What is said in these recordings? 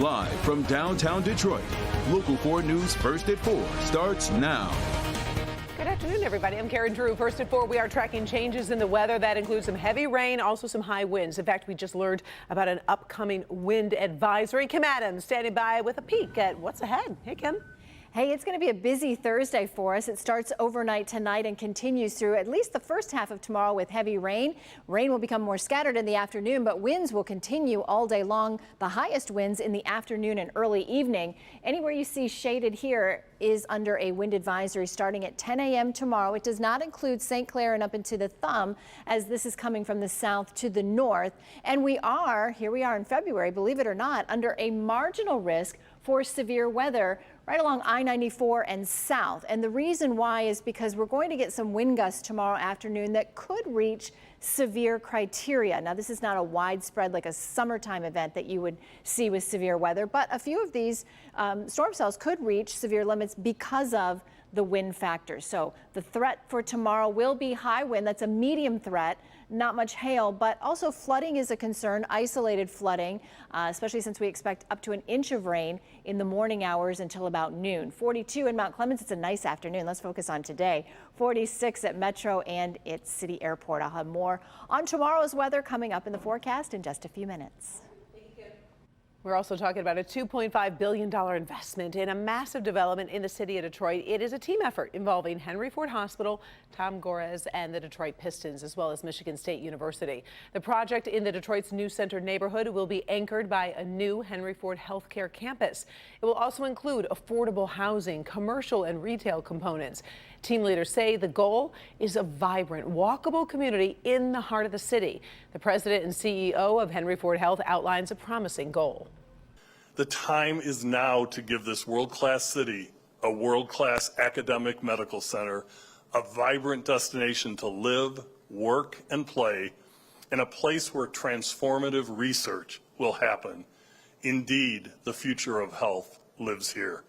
Live from downtown Detroit, Local 4 News First at 4 starts now. Good afternoon, everybody. I'm Karen Drew. First at 4, we are tracking changes in the weather. That includes some heavy rain, also some high winds. In fact, we just learned about an upcoming wind advisory. Kim Adams standing by with a peek at what's ahead. Hey, Kim. Hey, it's going to be a busy Thursday for us. It starts overnight tonight and continues through at least the first half of tomorrow with heavy rain. Rain will become more scattered in the afternoon, but winds will continue all day long. The highest winds in the afternoon and early evening. Anywhere you see shaded here is under a wind advisory starting at 10 a.m. tomorrow. It does not include St. Clair and up into the Thumb, as this is coming from the south to the north. And here we are in February, believe it or not, under a marginal risk for severe weather right along I-94 and south. And the reason why is because we're going to get some wind gusts tomorrow afternoon that could reach severe criteria. Now, this is not a widespread, like a summertime event that you would see with severe weather, but a few of these storm cells could reach severe limits because of the wind factor. So the threat for tomorrow will be high wind. That's a medium threat, not much hail, but also flooding is a concern, isolated flooding, especially since we expect up to an inch of rain in the morning hours until about noon. 42 in Mount Clemens. It's a nice afternoon. Let's focus on today. 46 at Metro and its City Airport. I'll have more on tomorrow's weather coming up in the forecast in just a few minutes. We're also talking about a $2.5 billion investment in a massive development in the city of Detroit. It is a team effort involving Henry Ford Hospital, Tom Gores, and the Detroit Pistons, as well as Michigan State University. The project in the Detroit's New Center neighborhood will be anchored by a new Henry Ford healthcare campus. It will also include affordable housing, commercial and retail components. Team leaders say the goal is a vibrant, walkable community in the heart of the city. The president and CEO of Henry Ford Health outlines a promising goal. The time is now to give this world-class city a world-class academic medical center, a vibrant destination to live, work, and play, and a place where transformative research will happen. Indeed, the future of health lives here.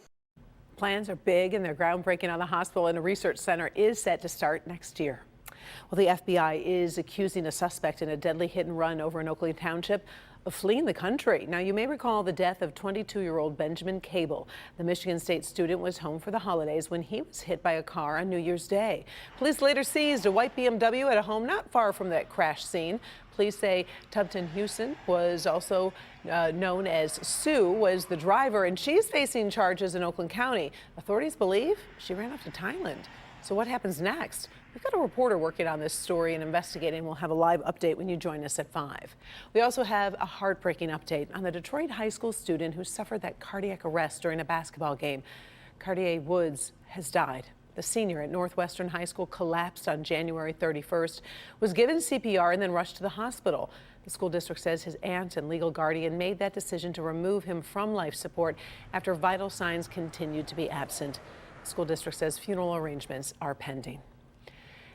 Plans are big, and they're groundbreaking on the hospital and a research center is set to start next year. Well, the FBI is accusing a suspect in a deadly hit and run over in Oakley Township of fleeing the country. Now, you may recall the death of 22-year-old Benjamin Cable. The Michigan State student was home for the holidays when he was hit by a car on New Year's Day. Police later seized a white BMW at a home not far from that crash scene. Police say Tubton Houston, was also known as Sue, was the driver, and she's facing charges in Oakland County. Authorities believe she ran off to Thailand. So what happens next? We've got a reporter working on this story and investigating. We'll have a live update when you join us at 5. We also have a heartbreaking update on the Detroit high school student who suffered that cardiac arrest during a basketball game. Cartier Woods has died. The senior at Northwestern High School collapsed on January 31st, was given CPR and then rushed to the hospital. The school district says his aunt and legal guardian made that decision to remove him from life support after vital signs continued to be absent. The school district says funeral arrangements are pending.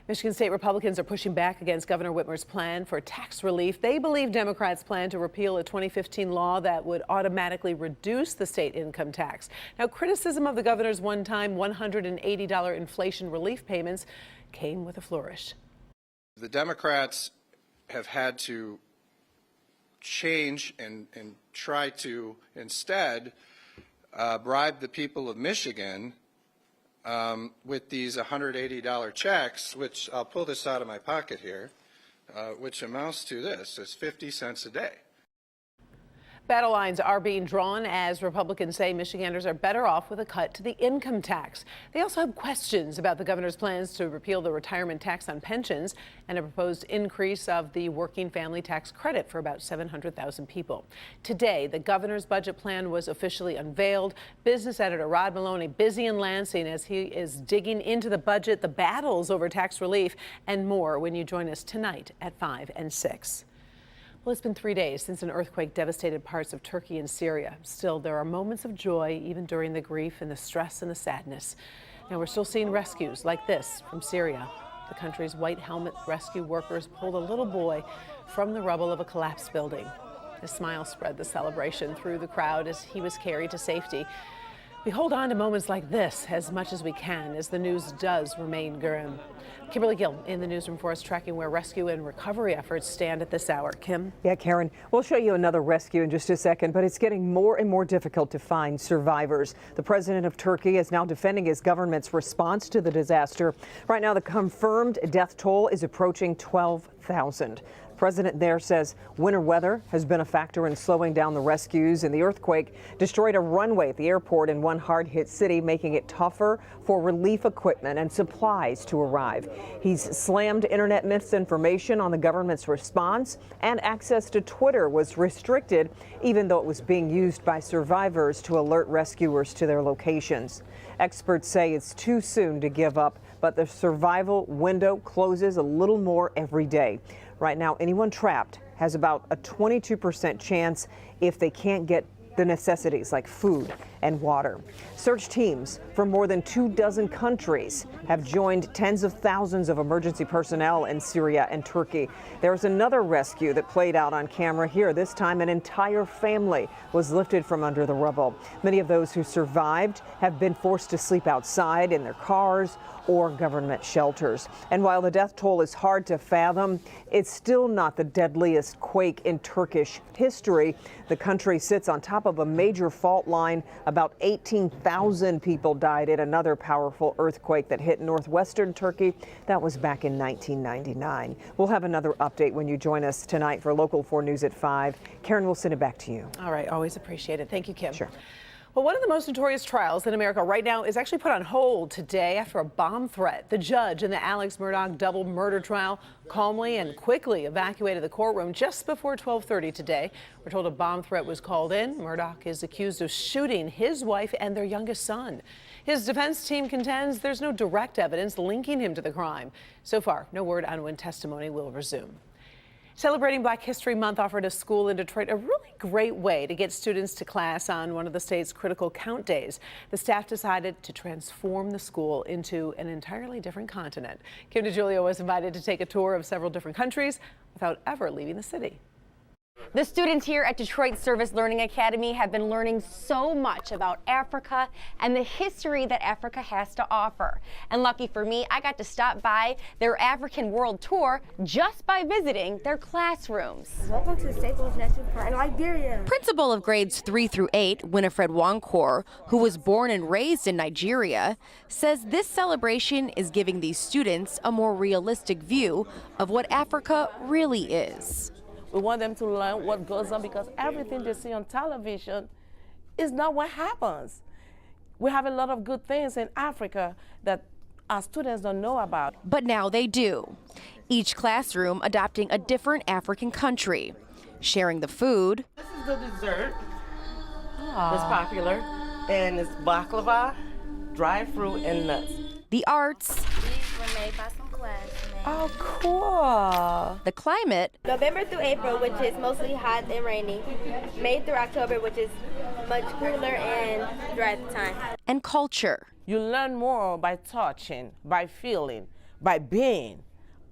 Michigan State Republicans are pushing back against Governor Whitmer's plan for tax relief. They believe Democrats plan to repeal a 2015 law that would automatically reduce the state income tax. Now, criticism of the governor's one-time $180 inflation relief payments came with a flourish. The Democrats have had to change and try to instead bribe the people of Michigan with these $180 checks, which I'll pull this out of my pocket here, which amounts to this. It's 50 cents a day. Battle lines are being drawn as Republicans say Michiganders are better off with a cut to the income tax. They also have questions about the governor's plans to repeal the retirement tax on pensions and a proposed increase of the working family tax credit for about 700,000 people. Today, the governor's budget plan was officially unveiled. Business editor Rod Maloney busy in Lansing as he is digging into the budget, the battles over tax relief, and more when you join us tonight at 5 and 6. Well, it's been 3 days since an earthquake devastated parts of Turkey and Syria. Still, there are moments of joy even during the grief and the stress and the sadness. Now, we're still seeing rescues like this from Syria. The country's white helmet rescue workers pulled a little boy from the rubble of a collapsed building. A smile spread the celebration through the crowd as he was carried to safety. We hold on to moments like this as much as we can as the news does remain grim. Kimberly Gill in the newsroom for us, tracking where rescue and recovery efforts stand at this hour. Kim? Yeah, Karen, we'll show you another rescue in just a second, but it's getting more and more difficult to find survivors. The president of Turkey is now defending his government's response to the disaster. Right now, the confirmed death toll is approaching 12,000. The president there says winter weather has been a factor in slowing down the rescues, and the earthquake destroyed a runway at the airport in one hard-hit city, making it tougher for relief equipment and supplies to arrive. He's slammed internet misinformation on the government's response, and access to Twitter was restricted, even though it was being used by survivors to alert rescuers to their locations. Experts say it's too soon to give up, but the survival window closes a little more every day. Right now, anyone trapped has about a 22% chance if they can't get the necessities like food and water. Search teams from more than 24 countries have joined tens of thousands of emergency personnel in Syria and Turkey. There's another rescue that played out on camera here. This time, an entire family was lifted from under the rubble. Many of those who survived have been forced to sleep outside in their cars or government shelters. And while the death toll is hard to fathom, it's still not the deadliest quake in Turkish history. The country sits on top of a major fault line. About 18,000 people died in another powerful earthquake that hit northwestern Turkey. That was back in 1999. We'll have another update when you join us tonight for Local 4 News at 5. Karen, we'll send it back to you. All right, always appreciate it. Thank you, Kim. Sure. Well, one of the most notorious trials in America right now is actually put on hold today after a bomb threat. The judge in the Alex Murdaugh double murder trial calmly and quickly evacuated the courtroom just before 12:30 today. We're told a bomb threat was called in. Murdaugh is accused of shooting his wife and their youngest son. His defense team contends there's no direct evidence linking him to the crime. So far, no word on when testimony will resume. Celebrating Black History Month offered a school in Detroit a really great way to get students to class on one of the state's critical count days. The staff decided to transform the school into an entirely different continent. Kim DeGiulio was invited to take a tour of several different countries without ever leaving the city. The students here at Detroit Service Learning Academy have been learning so much about Africa and the history that Africa has to offer. And lucky for me, I got to stop by their African World Tour just by visiting their classrooms. Welcome to Staples National Park in Liberia. Principal of grades 3 through 8, Winifred Wankor, who was born and raised in Nigeria, says this celebration is giving these students a more realistic view of what Africa really is. We want them to learn what goes on because everything they see on television is not what happens. We have a lot of good things in Africa that our students don't know about. But now they do. Each classroom adopting a different African country, sharing the food. This is the dessert that's popular, and it's baklava, dried fruit, and nuts. The arts. These were made by some classmates. Oh, cool. The climate. November through April, which is mostly hot and rainy. May through October, which is much cooler and dry at the time. And culture. You learn more by touching, by feeling, by being,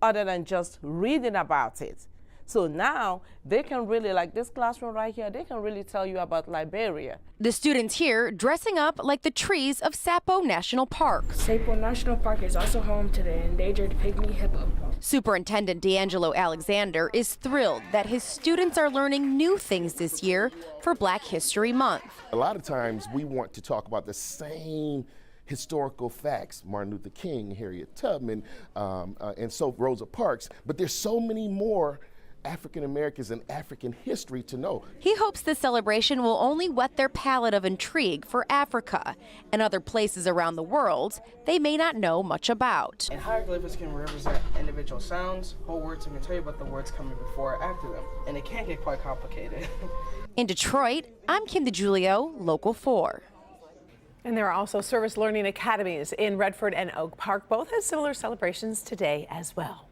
other than just reading about it. So now they can really, like this classroom right here, they can really tell you about Liberia. The students here dressing up like the trees of Sapo National Park. Sapo National Park is also home to the endangered pygmy hippo. Superintendent D'Angelo Alexander is thrilled that his students are learning new things this year for Black History Month. A lot of times we want to talk about the same historical facts, Martin Luther King, Harriet Tubman, and so Rosa Parks, but there's so many more African Americans and African history to know. He hopes this celebration will only whet their palate of intrigue for Africa and other places around the world they may not know much about. And hieroglyphics can represent individual sounds, whole words, and can tell you about the words coming before or after them. And it can get quite complicated. In Detroit, I'm Kim DeGiulio, Local 4. And there are also service learning academies in Redford and Oak Park. Both have similar celebrations today as well.